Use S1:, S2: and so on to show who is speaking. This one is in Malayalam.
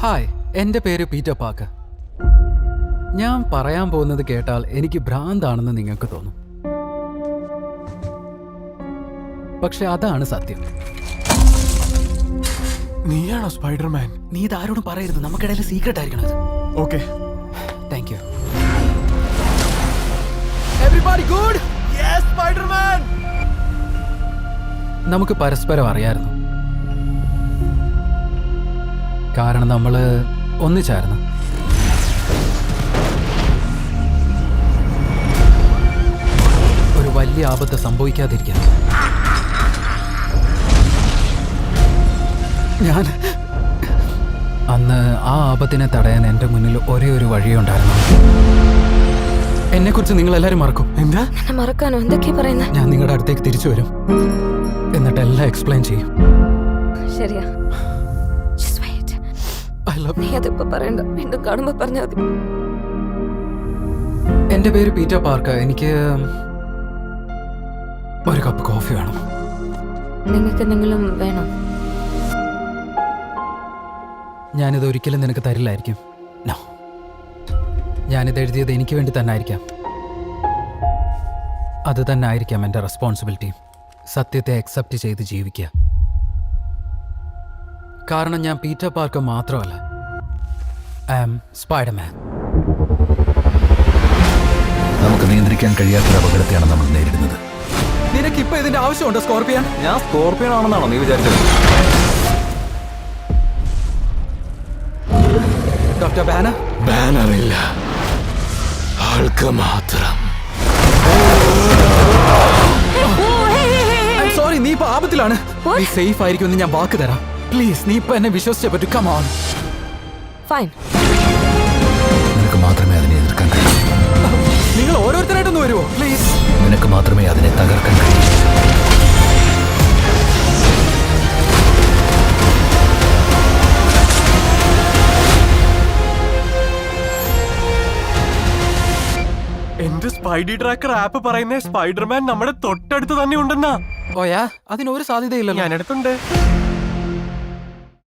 S1: ഹായ്, എൻ്റെ പേര് പീറ്റർ പാർക്കർ. ഞാൻ പറയാൻ പോകുന്നത് കേട്ടാൽ എനിക്ക് ഭ്രാന്താണെന്ന് നിങ്ങൾക്ക് തോന്നും. പക്ഷെ അതാണ് സത്യം.
S2: നീയാണോ സ്പൈഡർമാൻ?
S1: നീ ഇതാരോടും പറയരുത്, നമുക്കിടയിൽ സീക്രട്ട് ആയിരിക്കണം.
S2: Okay,
S1: thank you. Everybody good?
S2: Yes Spiderman.
S1: നമുക്ക് പരസ്പരം അറിയായിരുന്നു, കാരണം നമ്മള് ഒന്നിച്ചായിരുന്നു. ഒരു വലിയ ആപത്ത് സംഭവിക്കാതിരിക്കാൻ ഞാൻ അന്ന് ആ ആപത്തിനെ തടയാൻ എൻ്റെ മുന്നിൽ ഒരേ ഒരു വഴിയുണ്ടായിരുന്നു. എന്നെക്കുറിച്ച് നിങ്ങൾ എല്ലാവരും മറക്കും.
S2: എന്താ?
S3: മറക്കാനോ? എന്തൊക്കെയാ പറയുന്നത്?
S1: ഞാൻ നിങ്ങളുടെ അടുത്തേക്ക് തിരിച്ചു വരും, എന്നിട്ട് എല്ലാം എക്സ്പ്ലെയിൻ ചെയ്യും.
S3: ശരിയാ,
S1: I love
S3: നീ
S1: you.
S3: അതിപ്പോ പറയണ്ട, വീണ്ടും കാണുമ്പോ പറഞ്ഞാൽ മതി.
S1: എൻ്റെ പേര് പീറ്റർ പാർക്കർ. എനിക്ക് ഒരു കപ്പ് കോഫി വേണം.
S3: നിങ്ങൾക്ക് എന്തെങ്കിലും വേണോ?
S1: ഞാനിത് ഒരിക്കലും നിനക്ക് തരില്ലായിരിക്കും. നോ, ഞാനിത് എഴുതിയത് എനിക്ക് വേണ്ടി തന്നെ ആയിരിക്കാം. അത് തന്നെ ആയിരിക്കാം എൻ്റെ റെസ്പോൺസിബിലിറ്റി. സത്യത്തെ അക്സെപ്റ്റ് ചെയ്ത് ജീവിക്കുക. കാരണം ഞാൻ പീറ്റർ പാർക്കർ മാത്രമല്ല, ഐ ആം സ്പൈഡർമാൻ.
S4: നമുക്ക് നിയന്ത്രിക്കാൻ കഴിയാത്തൊരു അപകടത്തെയാണ് നമ്മൾ നേരിടുന്നത്.
S1: നിനക്കിപ്പോ ഇതിന്റെ ആവശ്യമുണ്ടോ സ്കോർപ്പിയൻ?
S4: ഞാൻ സ്കോർപ്പിയൻ ആണെന്നാണോ നീ വിചാരിച്ചത്?
S1: Doctor banner?
S2: ബാനറില്ല, ആൾക്ക് മാത്രം.
S1: സോറി, നീ ഇപ്പൊ ആപത്തിലാണ്. നീ സേഫ് ആയിരിക്കുമെന്ന് ഞാൻ വാക്ക് തരാം. പ്ലീസ്, നീ ഇപ്പൊ എന്നെ വിശ്വസിച്ചേ പറ്റൂ. Come on.
S3: ഫൈൻ.
S4: നിനക്ക് മാത്രമേ അതിനെ എതിർക്കാൻ കഴിയൂ.
S1: നിങ്ങൾ ഓരോരുത്തരായിട്ടൊന്ന് വരുമോ പ്ലീസ്?
S4: നിനക്ക് മാത്രമേ അതിനെ തകർക്കാൻ കഴിയൂ.
S2: എന്റെ സ്പൈഡി ട്രാക്കർ ആപ്പ് പറയുന്ന സ്പൈഡർമാൻ നമ്മുടെ തൊട്ടടുത്ത് തന്നെ ഉണ്ടെന്നാ.
S1: ഓയാ, അതിനൊരു സാധ്യതയില്ലല്ലോ.
S2: ഞാനടുത്തുണ്ട്.